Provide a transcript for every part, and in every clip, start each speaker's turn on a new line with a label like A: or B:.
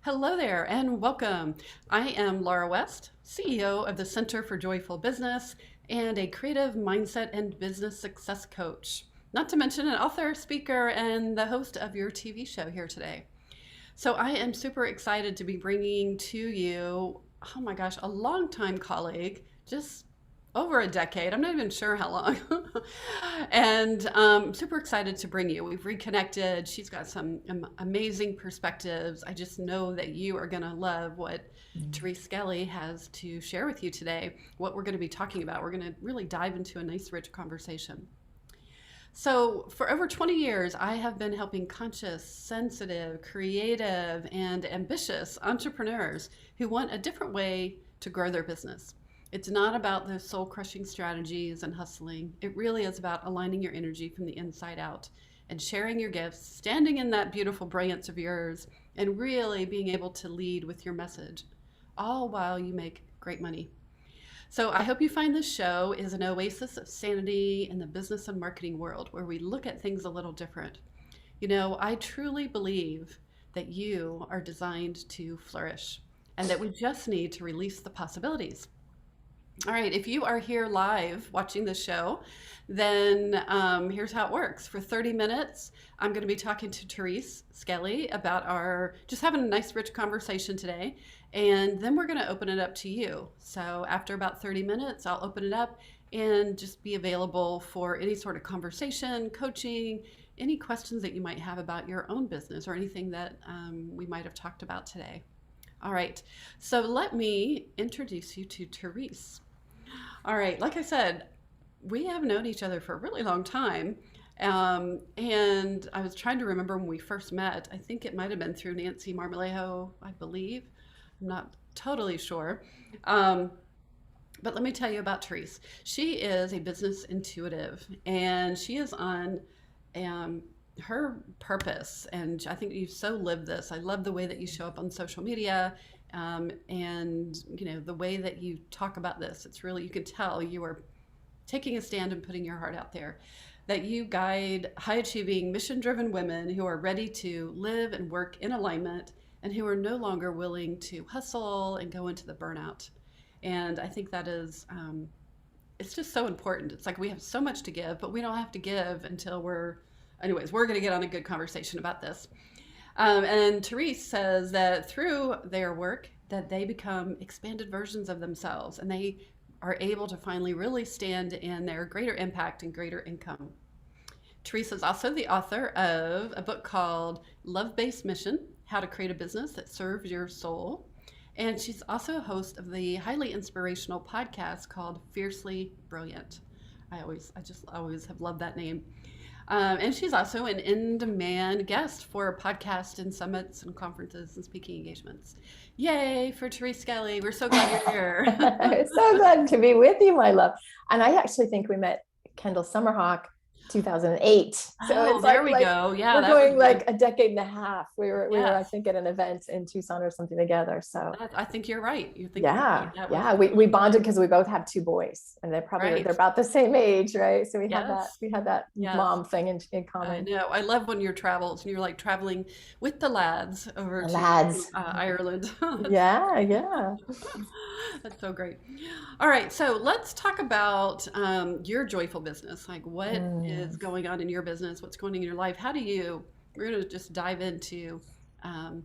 A: Hello there and welcome. I am Laura West, CEO of the Center for Joyful Business and a creative mindset and business success coach, not to mention an author, speaker, and the host of your TV show here today. So I am super excited to be bringing to you, oh my gosh, a longtime colleague, just over a decade. I'm not even sure how long. And super excited to bring you. We've reconnected. She's got some amazing perspectives. I just know that you are going to love what Therese Skelly has to share with you today, what we're going to be talking about. We're going to really dive into a nice, rich conversation. So, for over 20 years, I have been helping conscious, sensitive, creative, and ambitious entrepreneurs who want a different way to grow their business. It's not about those soul crushing strategies and hustling. It really is about aligning your energy from the inside out and sharing your gifts, standing in that beautiful brilliance of yours, and really being able to lead with your message, all while you make great money. So I hope you find this show is an oasis of sanity in the business and marketing world where we look at things a little different. You know, I truly believe that you are designed to flourish and that we just need to release the possibilities. All right, if you are here live watching the show, then here's how it works. For 30 minutes, I'm going to be talking to Therese Skelly about just having a nice, rich conversation today. And then we're going to open it up to you. So after about 30 minutes, I'll open it up and just be available for any sort of conversation, coaching, any questions that you might have about your own business or anything that we might have talked about today. All right, so let me introduce you to Therese. All right, like I said, we have known each other for a really long time. And I was trying to remember when we first met. I think it might have been through Nancy Marmolejo, I believe. I'm not totally sure. But let me tell you about Therese. She is a business intuitive, and she is on her purpose. And I think you've so lived this. I love the way that you show up on social media. And you know the way that you talk about this, it's really, you can tell you are taking a stand and putting your heart out there, that you guide high achieving, mission driven women who are ready to live and work in alignment and who are no longer willing to hustle and go into the burnout. And I think that is it's just so important. It's like we have so much to give, but we don't have to give until we're going to get on a good conversation about this. And Therese says that through their work that they become expanded versions of themselves and they are able to finally really stand in their greater impact and greater income. Therese is also the author of a book called Love-Based Mission, How to Create a Business That Serves Your Soul. And she's also a host of the highly inspirational podcast called Fiercely Brilliant. I just always have loved that name. And she's also an in-demand guest for podcasts and summits and conferences and speaking engagements. Yay for Therese Skelly. We're so glad you're here.
B: So glad to be with you, my love. And I actually think we met Kendall Summerhawk 2008. So
A: oh,
B: it's
A: there we go. Yeah,
B: we're going like a decade and a half. We were, I think, at an event in Tucson or something together. So
A: I think you're right.
B: Yeah. We bonded because we both have two boys, and they're about the same age, right? So we had that mom thing in common.
A: I know. I love when you're travels and you're like traveling with the lads over to Ireland.
B: Yeah.
A: That's so great. All right, so let's talk about your joyful business. Like, what is going on in your business? What's going on in your life? We're going to just dive into tell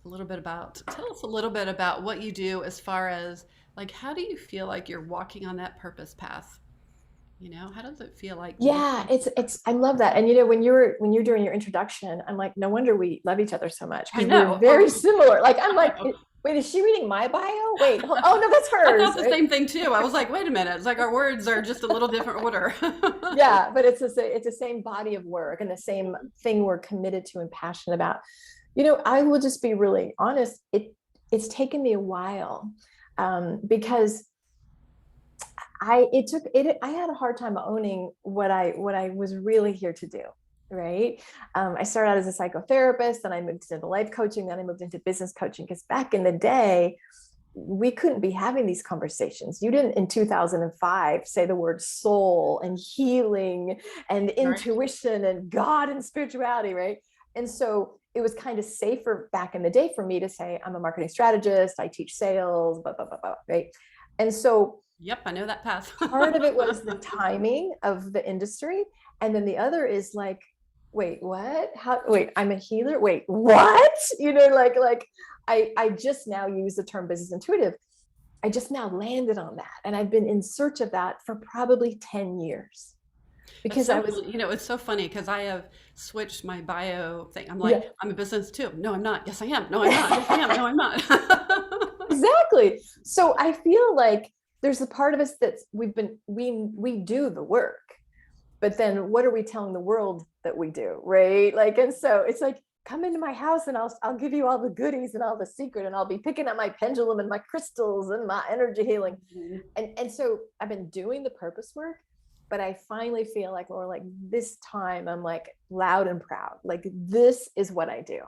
A: us a little bit about what you do as far as, like, how do you feel like you're walking on that purpose path? You know, how does it feel like?
B: Yeah, I love that. And, you know, when you're doing your introduction, I'm like, no wonder we love each other so much, because we're very similar. Like, I'm like, wait, is she reading my bio? Wait, oh no, that's hers.
A: I thought the same thing too. I was like, wait a minute. It's like our words are just a little different order.
B: Yeah, but it's the same body of work and the same thing we're committed to and passionate about. You know, I will just be really honest. It's taken me a while because I had a hard time owning what I was really here to do. Right. I started out as a psychotherapist, then I moved into life coaching, then I moved into business coaching, because back in the day, we couldn't be having these conversations. You didn't in 2005 say the word soul and healing and intuition and God and spirituality, right? And so it was kind of safer back in the day for me to say, I'm a marketing strategist, I teach sales, blah, blah, blah, blah, right? And so
A: Yep, I know that path.
B: part of it was the timing of the industry. And then the other is like, wait, what? How, wait, I'm a healer. Wait, what? I just now use the term business intuitive. I just now landed on that. And I've been in search of that for probably 10 years
A: That's
B: because
A: so,
B: I was,
A: it's so funny because I have switched my bio thing. I'm
B: yeah,
A: like, I'm a business too. No, I'm not. Yes, I am. No, I'm not. Yes, I am. No, I'm not.
B: exactly. So I feel like there's a part of us that's we do the work, but then what are we telling the world that we do, right? Like, and so it's like, come into my house and I'll give you all the goodies and all the secret, and I'll be picking up my pendulum and my crystals and my energy healing.
A: Mhm.
B: And so I've been doing the purpose work, but I finally feel like, or like this time I'm like loud and proud, like this is what I do.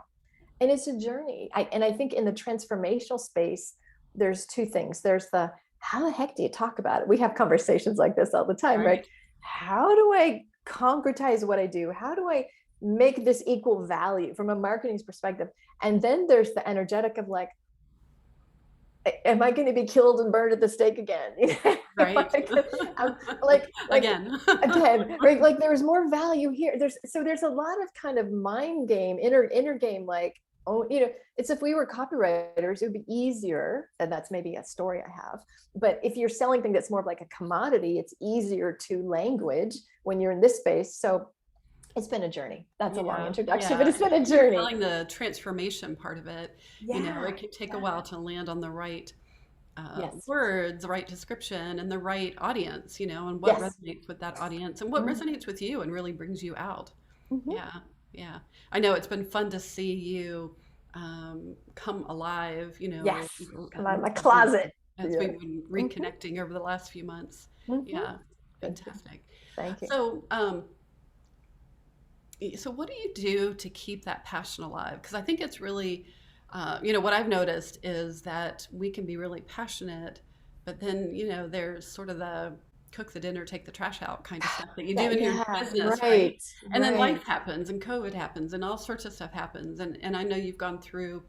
B: And it's a journey. And I think in the transformational space, there's two things. There's the, how the heck do you talk about it? We have conversations like this all the time, right?
A: Right.
B: How do I concretize what I do? How do I make this equal value from a marketing perspective? And then there's the energetic of like, am I going to be killed and burned at the stake again?
A: Right.
B: like
A: Again.
B: again, right? Like there's more value here. There's a lot of kind of mind game, inner game, like, oh, it's, if we were copywriters, it would be easier. And that's maybe a story I have. But if you're selling things that's more of like a commodity, it's easier to language when you're in this space. So it's been a journey. That's a long introduction, but it's been a
A: You're
B: journey.
A: telling the transformation part of it.
B: Yeah.
A: It can take a while to land on the right
B: Yes.
A: words, the right description, and the right audience, and what
B: Yes.
A: resonates with that audience and what
B: Mm-hmm.
A: resonates with you and really brings you out.
B: Mm-hmm.
A: Yeah, yeah. I know it's been fun to see you come alive,
B: Yes. Come out of my
A: as we
B: closet.
A: as
B: Yeah.
A: we've been
B: Mm-hmm.
A: reconnecting over the last few months.
B: Mm-hmm.
A: Yeah,
B: Thank you.
A: fantastic.
B: Thank you.
A: So what do you do to keep that passion alive? Because I think it's really, what I've noticed is that we can be really passionate, but then, there's sort of the cook the dinner, take the trash out kind of stuff that you do in your
B: Yeah.
A: business, right?
B: Right.
A: And then life
B: Right.
A: happens and COVID happens and all sorts of stuff happens. And I know you've gone through,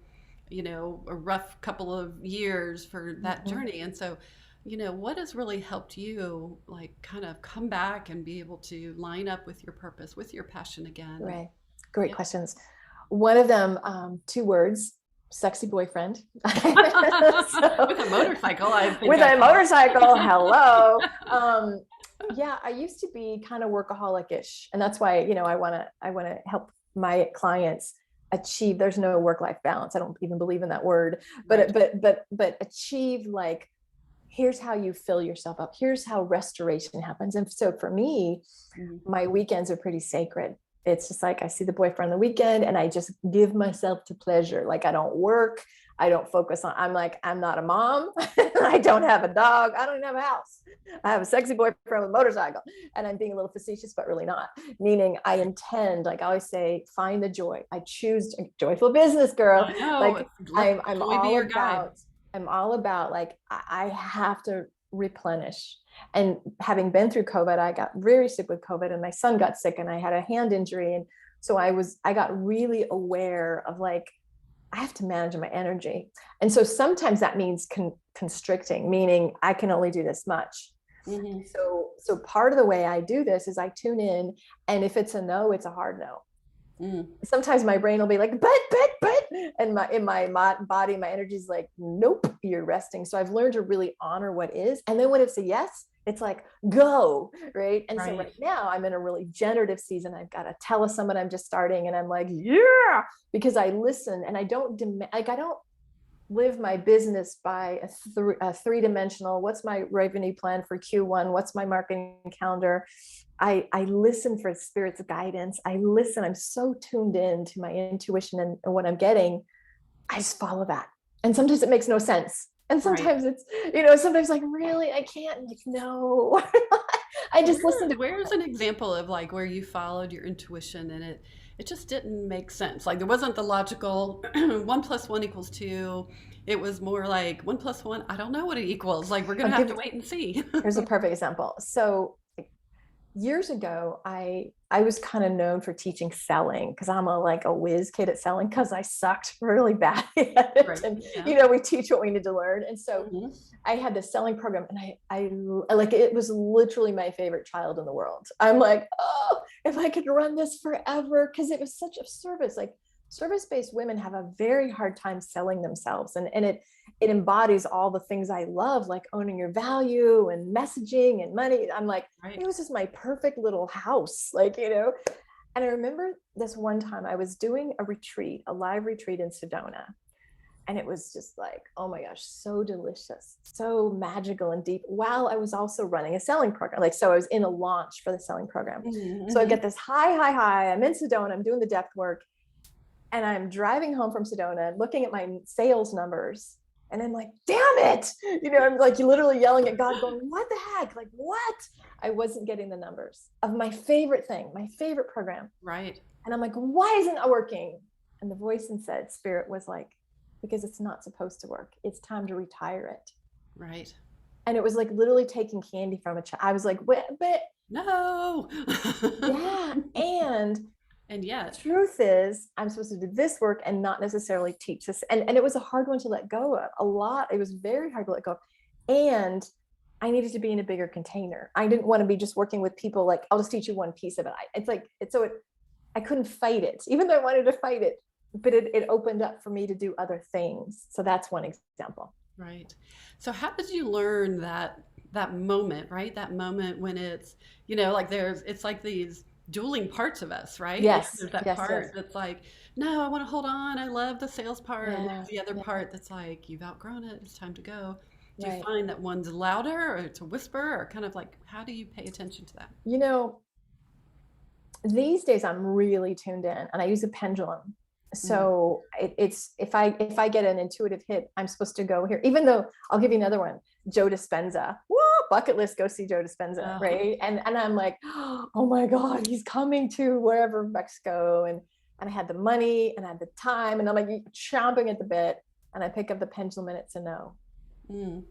A: a rough couple of years for that
B: Mm-hmm.
A: journey. And so, what has really helped you like kind of come back and be able to line up with your purpose, with your passion again?
B: Right. Great
A: Yeah.
B: questions. One of them, two words, sexy boyfriend.
A: With a motorcycle, I think
B: With
A: I
B: a
A: saw.
B: motorcycle, hello. Yeah, I used to be kind of workaholic-ish. And that's why, I want to help my clients achieve, there's no work-life balance. I don't even believe in that word,
A: Right.
B: but achieve, like, here's how you fill yourself up. Here's how restoration happens. And so for me,
A: Mhm.
B: my weekends are pretty sacred. It's just like I see the boyfriend on the weekend and I just give myself to pleasure. Like I don't work. I don't focus on, I'm like, I'm not a mom. I don't have a dog. I don't even have a house. I have a sexy boyfriend with a motorcycle. And I'm being a little facetious, but really not. Meaning I intend, like I always say, find the joy. I choose joyful business, girl.
A: I know.
B: Like
A: Let
B: I'm
A: joy be
B: all
A: your guide.
B: about, like I have to replenish. And having been through COVID, I got very sick with COVID and my son got sick and I had a hand injury. And so I got really aware of like, I have to manage my energy. And so sometimes that means constricting, meaning I can only do this much.
A: Hmm.
B: So part of the way I do this is I tune in, and if it's a no, it's a hard no.
A: Mm.
B: Sometimes my brain will be like, but, and my body, my energy is like, nope, you're resting. So I've learned to really honor what is. And then when it's a yes, it's like, go, right? And so
A: Right.
B: right now I'm in a really generative season. I've got a telesummit I'm just starting, and I'm like, yeah, because I listen and I don't like, I don't live my business by a three-dimensional, what's my revenue plan for Q1, what's my marketing calendar. I listen for spirit's guidance. I listen. I'm so tuned in to my intuition and what I'm getting. I just follow that. And sometimes it makes no sense. And
A: Right.
B: sometimes it's, sometimes like, really, I can't. I'm like, no. I just listen to
A: Where's an example of like where you followed your intuition and it just didn't make sense? Like there wasn't the logical 1 + 1 = 2. It was more like 1 + 1. I don't know what it equals. Like we're
B: I'll
A: gonna have
B: give
A: to wait and see.
B: here's a perfect example. So years ago, I was kind of known for teaching selling because I'm a whiz kid at selling because I sucked really bad at it.
A: Right.
B: And
A: Yeah.
B: we teach what we need to learn. And so
A: Hmm.
B: I had this selling program, and I like, it was literally my favorite child in the world. I'm like, oh, if I could run this forever, because it was such a service. Like, service-based women have a very hard time selling themselves, and it embodies all the things I love, like owning your value and messaging and money. I'm like,
A: Right.
B: it was just my perfect little house, And I remember this one time I was doing a live retreat in Sedona, and it was just like, oh my gosh, so delicious, so magical and deep, while I was also running a selling program. Like, so I was in a launch for the selling program. So I
A: Hmm.
B: get this high. I'm in Sedona, I'm doing the depth work, and I'm driving home from Sedona, looking at my sales numbers. And I'm like, damn it. I'm like literally yelling at God, going, what the heck? Like, what? I wasn't getting the numbers of my favorite thing, my favorite program.
A: Right.
B: And I'm like, why isn't it working? And the voice inside spirit was like, because it's not supposed to work. It's time to retire it.
A: Right.
B: And it was like literally taking candy from a child. I was like, but
A: No.
B: yeah. And
A: And
B: the
A: yet,
B: truth is, I'm supposed to do this work and not necessarily teach this. And it was a hard one to let go of. It was very hard to let go of. And I needed to be in a bigger container. I didn't want to be just working with people like, I'll just teach you one piece of it. I couldn't fight it, even though I wanted to fight it, but it opened up for me to do other things. So that's one example.
A: right. So how did you learn that moment, right? That moment when it's, like it's like these dueling parts of us, right? Like
B: Yes,
A: there's that
B: yes, yes.
A: part that's like, no, I want to hold on. I love the sales part. And
B: Yeah,
A: there's the other
B: yeah,
A: part that's like, you've outgrown it. It's time to go. Do you
B: right.
A: find that one's louder or to whisper or kind of like, how do you pay attention to that?
B: You know, these days I'm really tuned in, and I use a pendulum.
A: Mm.
B: So it's, if I get an intuitive hit, I'm supposed to go here. Even though, I'll give you another one, Joe Dispenza. Woo, bucket list, go see Joe Dispenza,
A: Uh,
B: right? And I'm like, oh my God, he's coming to wherever, Mexico. And I had the money and I had the time, and I'm like chomping at the bit. And I pick up the pendulum, and it's a no.
A: mm,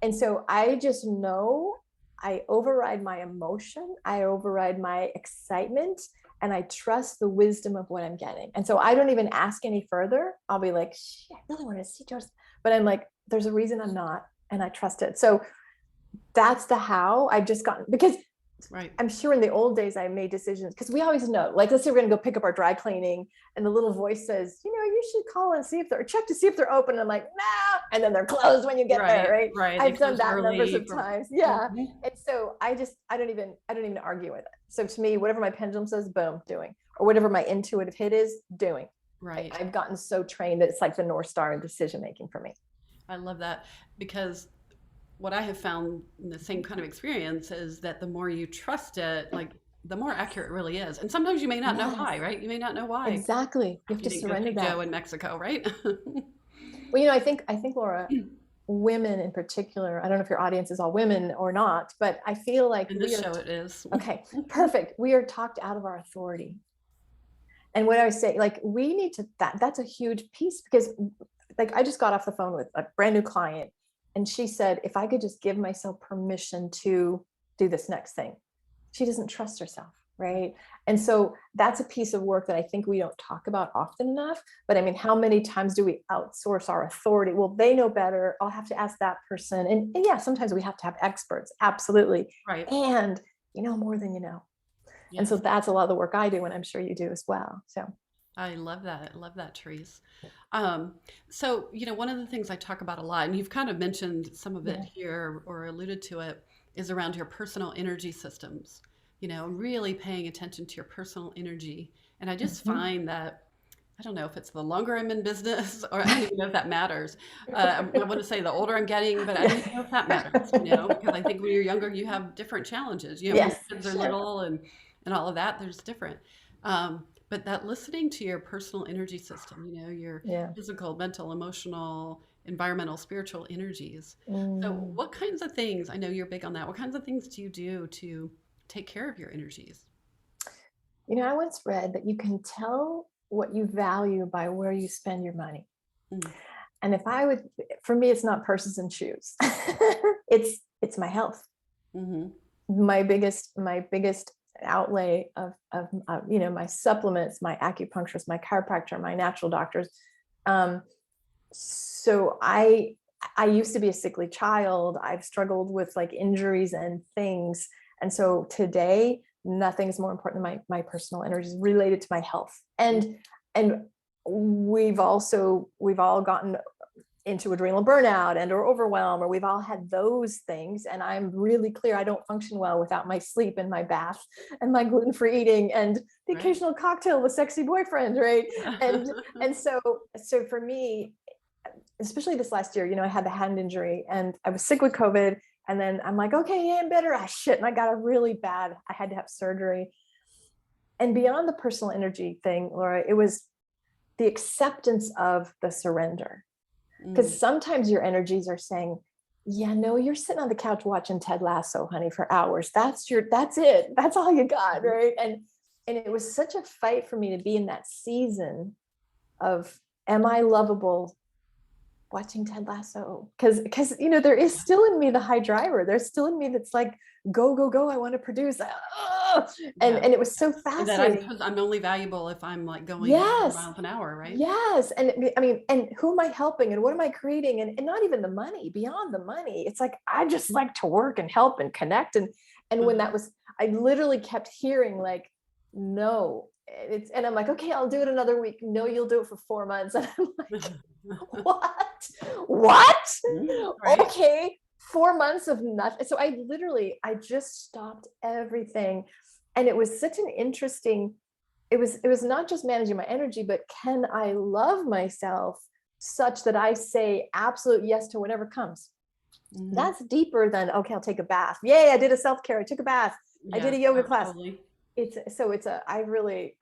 B: And so I just know, I override my emotion, I override my excitement, and I trust the wisdom of what I'm getting. And so I don't even ask any further. I'll be like, shit, I really want to see Joseph. But I'm like, there's a reason I'm not, and I trust it. So that's the how I've just gotten, because
A: right.
B: I'm sure in the old days I made decisions, because we always know, like, let's say we're going to go pick up our dry cleaning, and the little voice says, you should call and see if they're, check to see if they're open. And I'm like, nah. And then they're closed when you get there,
A: Right.
B: right?
A: Right. They
B: I've done
A: close
B: that numbers
A: early
B: of
A: for,
B: times. Yeah.
A: Mhm.
B: And so I don't even argue with it. So to me, whatever my pendulum says, boom, doing, or whatever my intuitive hit is, doing.
A: Right.
B: I've gotten so trained that it's like the North Star in decision making for me.
A: I love that because what I have found in the same kind of experience is that the more you trust it, like the more accurate it really is. And sometimes you may not know
B: Yes,
A: why, right? You may not know why
B: exactly. You have
A: you
B: to
A: didn't go
B: surrender
A: see
B: that.
A: Joe in Mexico, right?
B: Well, I think Laura, women in particular, I don't know if your audience is all women or not, but I feel like
A: In this show, it is.
B: okay, perfect. We are talked out of our authority. And what I was saying, like, we need to, that's a huge piece, because like, I just got off the phone with a brand new client, and she said, if I could just give myself permission to do this next thing. She doesn't trust herself, right? And so that's a piece of work that I think we don't talk about often enough. But I mean, how many times do we outsource our authority? Well, they know better, I'll have to ask that person. And yeah, sometimes we have to have experts, absolutely.
A: Right.
B: And you know more than you know. And so
A: Yes.
B: that's a lot of the work I do, and I'm sure you do as well. So
A: I love that. I love that, Therese. So, one of the things I talk about a lot, and you've kind of mentioned some of it
B: yeah,
A: here or alluded to it, is around your personal energy systems, really paying attention to your personal energy. And I just
B: mm-hmm.
A: find that, I don't know if it's the longer I'm in business, or I don't even know if that matters. I want to say the older I'm getting, but I don't
B: yeah.
A: even know if that matters, because I think when you're younger, you have different challenges. When
B: Yes,
A: your kids are
B: sure.
A: little and all of that, there's different. But that listening to your personal energy system, your
B: Yeah.
A: physical, mental, emotional, environmental, spiritual energies. So,
B: Mm.
A: what kinds of things, I know you're big on that, what kinds of things do you do to take care of your energies?
B: I once read that you can tell what you value by where you spend your money.
A: Mm,
B: And if I would, for me, it's not purses and shoes. it's my health.
A: mm-hmm.
B: my biggest outlay of my supplements, my acupuncturist, my chiropractor, my natural doctors. So I used to be a sickly child. I've struggled with like injuries and things. And so today, nothing's more important than my personal energies related to my health. And we've all gotten into adrenal burnout and or overwhelm, or we've all had those things. And I'm really clear I don't function well without my sleep and my bath and my gluten-free eating and the
A: Right.
B: occasional cocktail with sexy boyfriend, right? And so for me, especially this last year, I had the hand injury and I was sick with COVID. And then I'm like, okay, yeah, I'm better. Shit. And I got I had to have surgery. And beyond the personal energy thing, Laura, it was the acceptance of the surrender. Because sometimes your energies are saying, yeah, no, you're sitting on the couch watching Ted Lasso, honey, for hours. That's it. That's all you got. Right. And it was such a fight for me to be in that season of, am I lovable watching Ted Lasso? Because there is still in me the high driver. There's still in me that's like, go, go, go. I want to produce. And it was so
A: And that
B: fascinating.
A: I'm only valuable if I'm like going 100
B: Yes.
A: miles an hour, right?
B: Yes. And I mean, and who am I helping and what am I creating? And not even the money, beyond the money. It's like, I just like to work and help and connect. And when that was, I literally kept hearing like, no, and I'm like, okay, I'll do it another week. No, you'll do it for 4 months. And I'm like, what?
A: Right.
B: Okay. 4 months of nothing. So I just stopped everything. And it was such an interesting, it was not just managing my energy, but can I love myself such that I say absolute yes to whatever comes? That's deeper than, okay, I'll take a bath. Yay, I did a self-care. I took a bath. I did a yoga class.
A: Totally.
B: I really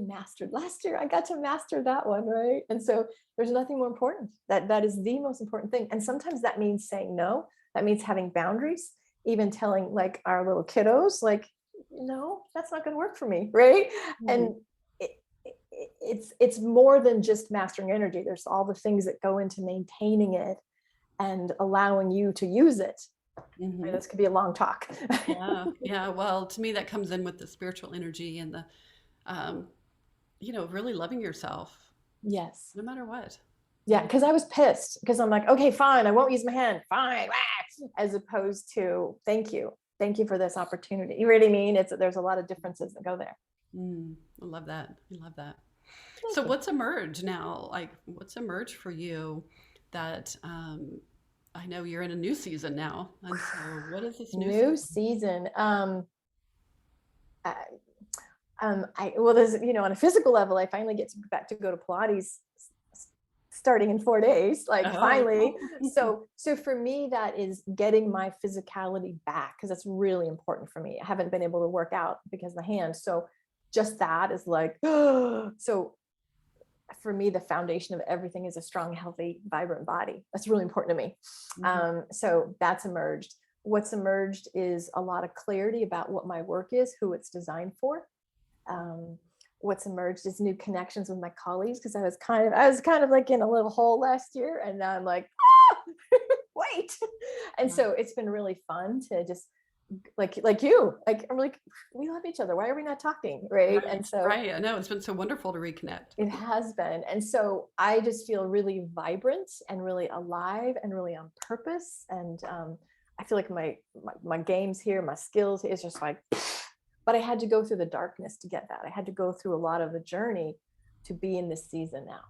B: mastered last year. I got to master that one, right? And so there's nothing more important. That is the most important thing. And sometimes that means saying no. That means having boundaries, even telling like our little kiddos, like, no, that's not going to work for me, right? And it's more than just mastering energy. There's all the things that go into maintaining it and allowing you to use it. Right? This could be a long talk.
A: Yeah. Well, to me, that comes in with the spiritual energy and the, really loving yourself.
B: Yes.
A: No matter what.
B: Yeah, because I was pissed because I'm like, okay, fine, I won't use my hand, fine, as opposed to thank you for this opportunity. You really mean there's a lot of differences that go there.
A: I love that. I love that. So what's emerged now? Like, what's emerged for you that I know you're in a new season now. And so what is this
B: new season? There's, on a physical level, I finally get back to go to Pilates starting in 4 days, finally. So for me, that is getting my physicality back, because that's really important for me. I haven't been able to work out because of the hand. So just that is like, so for me, the foundation of everything is a strong, healthy, vibrant body. That's really important to me. So that's emerged. What's emerged is a lot of clarity about what my work is, who it's designed for. What's emerged is new connections with my colleagues, because I was kind of like in a little hole last year, and now I'm like, wait. And so it's been really fun to just like you, like, I'm like, we love each other. Why are we not talking? Right. And so
A: I know it's been so wonderful to reconnect.
B: It has been. And so I just feel really vibrant and really alive and really on purpose. And I feel like my games here, my skills is just like, but I had to go through the darkness to get that. I had to go through a lot of the journey to be in this season now.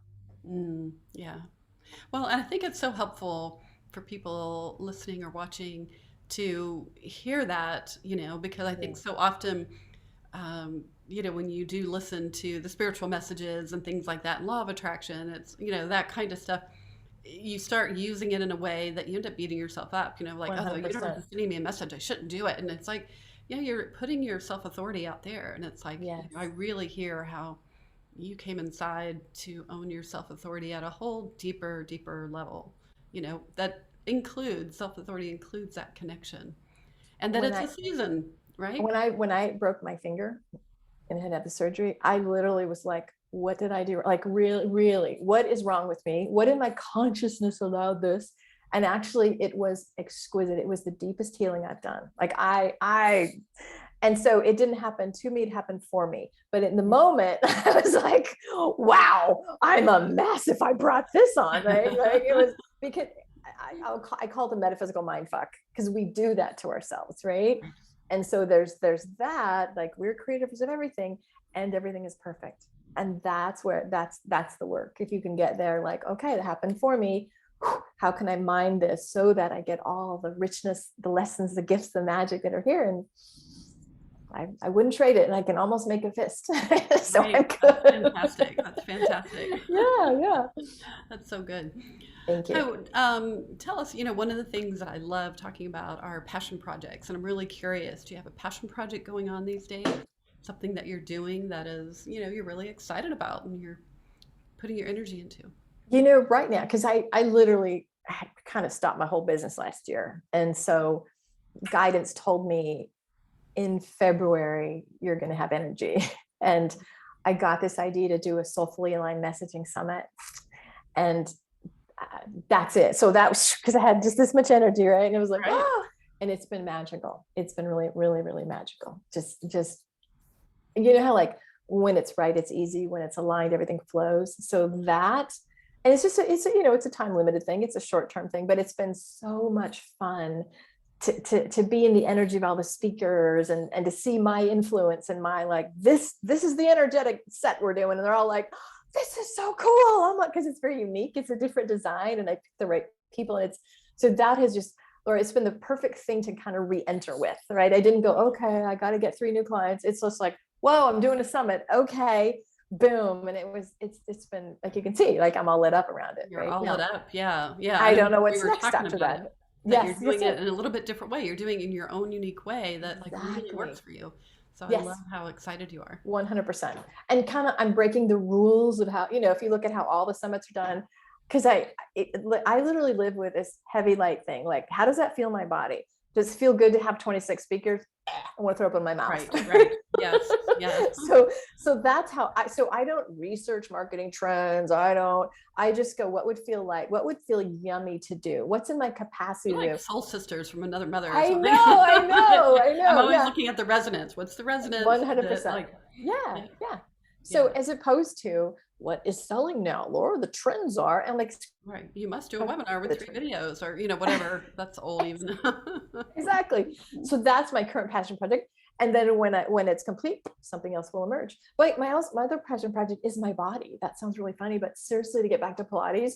A: Yeah. Well, and I think it's so helpful for people listening or watching to hear that, because I think so often, when you do listen to the spiritual messages and things like that, and law of attraction, it's, that kind of stuff, you start using it in a way that you end up beating yourself up, like, 100%. Oh, the universe is sending me a message, I shouldn't do it. And it's like, you're putting your self-authority out there. And it's like, I really hear how you came inside to own your self-authority at a whole deeper level, that includes self-authority, includes that connection, and that it's a season, right?
B: When I broke my finger and had to have the surgery, I literally was like, what did I do? Like, really, what is wrong with me? What in my consciousness allowed this? And actually it was exquisite. It was the deepest healing I've done. Like and so it didn't happen to me, it happened for me. But in the moment, I was like, wow, I'm a mess if I brought this on, right? Like it was because I call it a metaphysical mind fuck, because we do that to ourselves, right? And so there's that, like we're creators of everything and everything is perfect. And that's where that's the work. If you can get there, like, okay, that happened for me. How can I mine this so that I get all the richness, the lessons, the gifts, the magic that are here? And I wouldn't trade it, and I can almost make a fist. So
A: Right.
B: I'm good.
A: That's fantastic. That's fantastic.
B: Yeah.
A: That's so good.
B: Thank you.
A: So, tell us, one of the things that I love talking about are passion projects, and I'm really curious, do you have a passion project going on these days? Something that you're doing that is, you're really excited about and you're putting your energy into?
B: Right now, because I literally had kind of stopped my whole business last year. And so guidance told me in February, you're going to have energy. And I got this idea to do a Soulfully aligned messaging summit. And that's it. So that was because I had just this much energy, right? And it was like,
A: Right.
B: and it's been magical. It's been really, really, really magical. Just, how like when it's right, it's easy. When it's aligned, everything flows. So that, and it's just, it's a time limited thing. It's a short-term thing, but it's been so much fun to be in the energy of all the speakers and to see my influence and my, like, this is the energetic set we're doing. And they're all like, this is so cool. I'm like, because it's very unique. It's a different design and I picked the right people. And so that has just, or it's been the perfect thing to kind of re-enter with, right? I didn't go, okay, I got to get 3 new clients. It's just like, whoa, I'm doing a summit. Okay, boom. And it's been, like, you can see, like, I'm all lit up around it.
A: You're
B: right
A: all
B: now,
A: lit up. Yeah. Yeah.
B: I
A: And
B: don't know
A: we
B: what's
A: were
B: next
A: talking
B: after
A: about
B: that.
A: it, that you're
B: Yes,
A: doing it in a little bit different way. You're doing it in your own unique way that like really works
B: exactly.
A: for you. So I love
B: Yes,
A: how excited you are.
B: 100%. And kind of, I'm breaking the rules of how, if you look at how all the summits are done, because I literally live with this heavy light thing. Like, how does that feel in my body? Does it feel good to have 26 speakers? I want to throw up in my mouth.
A: Right. Yes. Yes.
B: So that's how I don't research marketing trends. I just go, what would feel yummy to do? What's in my capacity
A: We're
B: to
A: like
B: do?
A: soul sisters from another mother or
B: I
A: something.
B: know.
A: I'm always
B: Yeah.
A: looking at the resonance. What's the resonance that
B: 100%.
A: like,
B: Yeah.
A: yeah,
B: Yeah. So
A: yeah,
B: as opposed to what is selling now, Laura, the trends are, and like,
A: right. You must do a webinar with 3 videos or, whatever. That's old even.
B: exactly. So that's my current passion project. And then when it's complete, something else will emerge. But my other passion project is my body. That sounds really funny, but seriously, to get back to Pilates,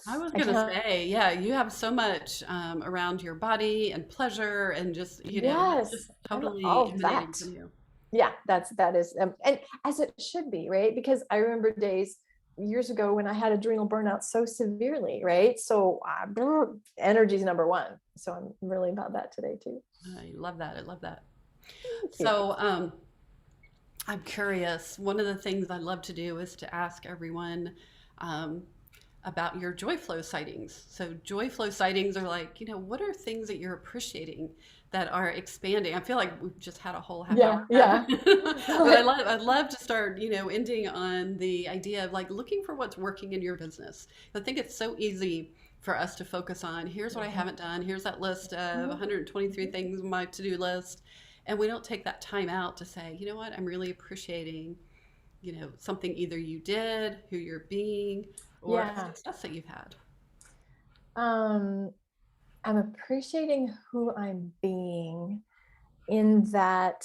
A: I was
B: I
A: gonna
B: can't.
A: say, yeah, you have so much around your body and pleasure and just, that's
B: Yes,
A: just
B: I'm
A: totally
B: all
A: emanating
B: that.
A: from you.
B: Yeah, that is, and as it should be, right? Because I remember days years ago when I had adrenal burnout so severely, right? So energy is number one. So I'm really about that today too.
A: I love that. I love that.
B: Thank you.
A: So, I'm curious. One of the things I love to do is to ask everyone um, about your joy flow sightings. So, joy flow sightings are like, what are things that you're appreciating that are expanding? I feel like we've just had a whole half hour
B: Yeah.
A: but I'd love to start, ending on the idea of like looking for what's working in your business. I think it's so easy for us to focus on here's what I haven't done, here's that list of 123 things on my to-do list, and we don't take that time out to say, you know what, I'm really appreciating, something either you did, who you're being, or a
B: Yeah.
A: success that you've had.
B: um I'm appreciating who I'm being, in that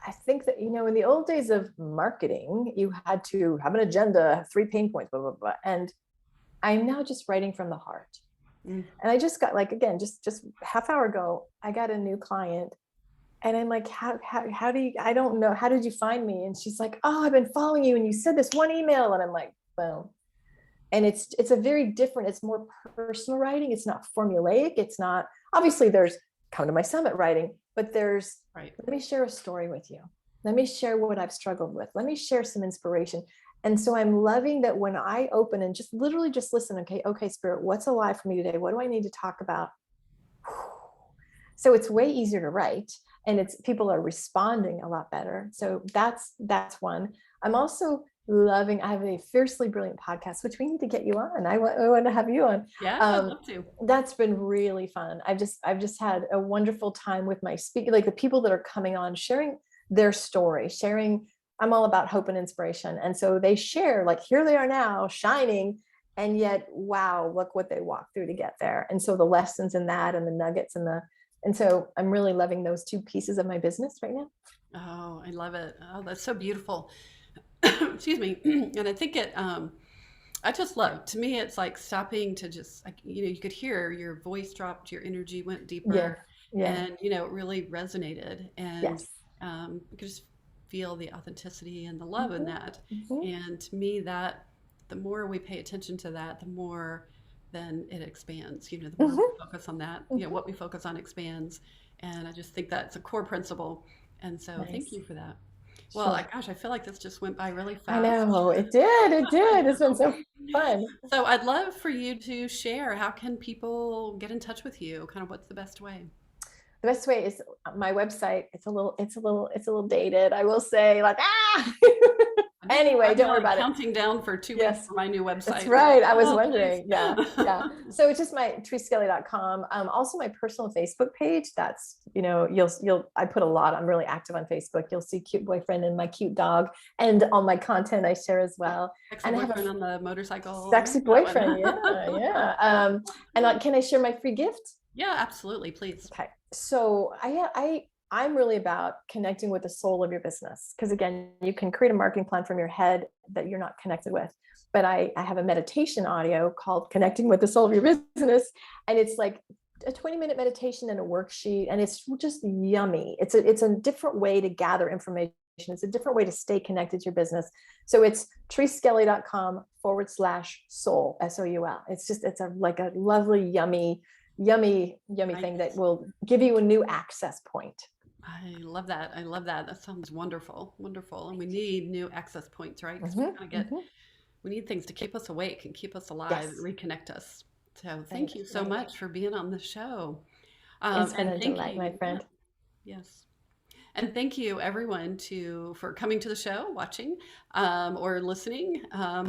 B: I think that, in the old days of marketing, you had to have an agenda, have 3 pain points, blah, blah, blah. And I'm now just writing from the heart.
A: Mm.
B: And I just got, like, again, just half hour ago, I got a new client and I'm like, how do you, I don't know, how did you find me? And she's like, oh, I've been following you and you said this one email. And I'm like, boom. And it's a very different, it's more personal writing. It's not formulaic. It's not, obviously there's come to my summit writing, but there's,
A: Right.
B: let me share a story with you. Let me share what I've struggled with. Let me share some inspiration. And so I'm loving that when I open and just literally just listen, okay, Spirit, what's alive for me today? What do I need to talk about? So it's way easier to write, and people are responding a lot better. So that's one. I'm also Loving. I have a fiercely brilliant podcast, which we need to get you on. I want to have you on.
A: Yeah, I'd
B: Um,
A: love to.
B: that's been really fun. I've just had a wonderful time with my speaker, like the people that are coming on, sharing their story, sharing. I'm all about hope and inspiration, and so they share like here they are now, shining, and yet wow, look what they walked through to get there. And so the lessons in that, and the nuggets, and so I'm really loving those two pieces of my business right now.
A: Oh, I love it. Oh, that's so beautiful. Excuse me. And I think I just love, to me, it's like stopping to just, like, you could hear your voice dropped, your energy went
B: Yeah,
A: deeper,
B: yeah,
A: and, it really resonated. And
B: yes.
A: you could just feel the authenticity and the love in
B: Hmm.
A: that.
B: Hmm.
A: And to me, that the more we pay attention to that, the more then it expands. The more we
B: Hmm.
A: focus on that,
B: Hmm.
A: what we focus on expands. And I just think that's a core principle. And so thank
B: Nice.
A: you for that. Well,
B: Sure.
A: gosh, I feel like this just went by really
B: I
A: fast.
B: know it did. It did. It's been so fun.
A: So I'd love for you to share, how can people get in touch with you? Kind of what's the best way?
B: The best way is my website. It's a little dated. I will say, like, ah.
A: I know
B: Anyway,
A: I'm
B: don't worry about it.
A: counting down for 2 weeks
B: Yes.
A: for my new
B: That's
A: website.
B: right. I was
A: Oh, please.
B: wondering. Yeah. Yeah. So it's just my thereseskelly.com. Also my personal Facebook page. That's, I put a lot. I'm really active on Facebook. You'll see cute boyfriend and my cute dog and all my content I share as well.
A: Sexy
B: And I have a
A: boyfriend on the motorcycle.
B: sexy
A: That one.
B: boyfriend. Yeah. Yeah. And can I share my free gift?
A: Yeah, absolutely. Please.
B: Okay. So I'm really about connecting with the soul of your business. Because again, you can create a marketing plan from your head that you're not connected with. But I have a meditation audio called Connecting with the Soul of Your Business. And it's like a 20-minute meditation and a worksheet. And it's just yummy. It's a different way to gather information. It's a different way to stay connected to your business. So it's thereseskelly.com/soul, SOUL. It's like a lovely, yummy thing that
A: Nice.
B: will give you a new access point.
A: I love that. I love that. That sounds wonderful. Wonderful. And we need new access points, right? Because we
B: Mm-hmm,
A: kind of
B: mm-hmm.
A: we need things to keep us awake and keep us alive and
B: Yes.
A: reconnect us. So thank
B: Thank
A: you so
B: you.
A: much for being on the show.
B: It's been
A: And
B: a
A: thank
B: delight, my
A: you. Yeah,
B: friend.
A: yes. And thank you everyone for coming to the show, watching, or listening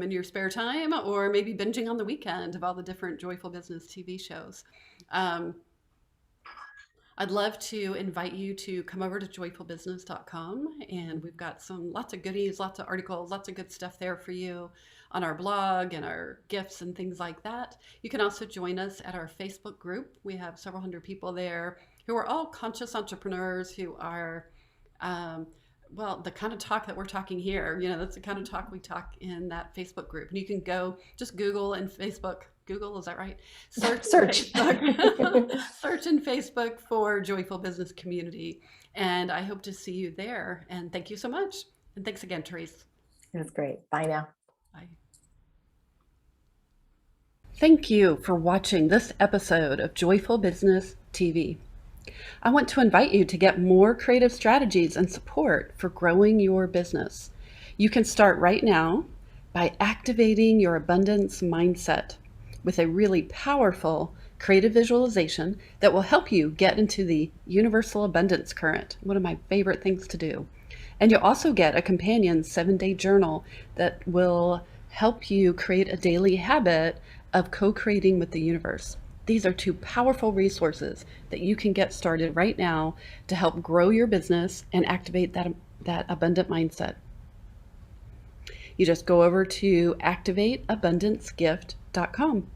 A: in your spare time, or maybe binging on the weekend of all the different Joyful Business TV shows. Um, I'd love to invite you to come over to joyfulbusiness.com, and we've got lots of goodies, lots of articles, lots of good stuff there for you on our blog and our gifts and things like that. You can also join us at our Facebook group. We have several hundred people there who are all conscious entrepreneurs who are, um, well, the kind of talk that we're talking here, that's the kind of talk we talk in that Facebook group. And you can go just Google and Facebook. Google, is that right? Search in
B: Search.
A: Facebook. Search in Facebook for Joyful Business Community. And I hope to see you there. And thank you so much. And thanks again, Therese.
B: That's great. Bye now.
A: Bye. Thank you for watching this episode of Joyful Business TV. I want to invite you to get more creative strategies and support for growing your business. You can start right now by activating your abundance mindset with a really powerful creative visualization that will help you get into the universal abundance current, one of my favorite things to do. And you'll also get a companion 7-day journal that will help you create a daily habit of co-creating with the universe. These are 2 powerful resources that you can get started right now to help grow your business and activate that abundant mindset. You just go over to activateabundancegift.com.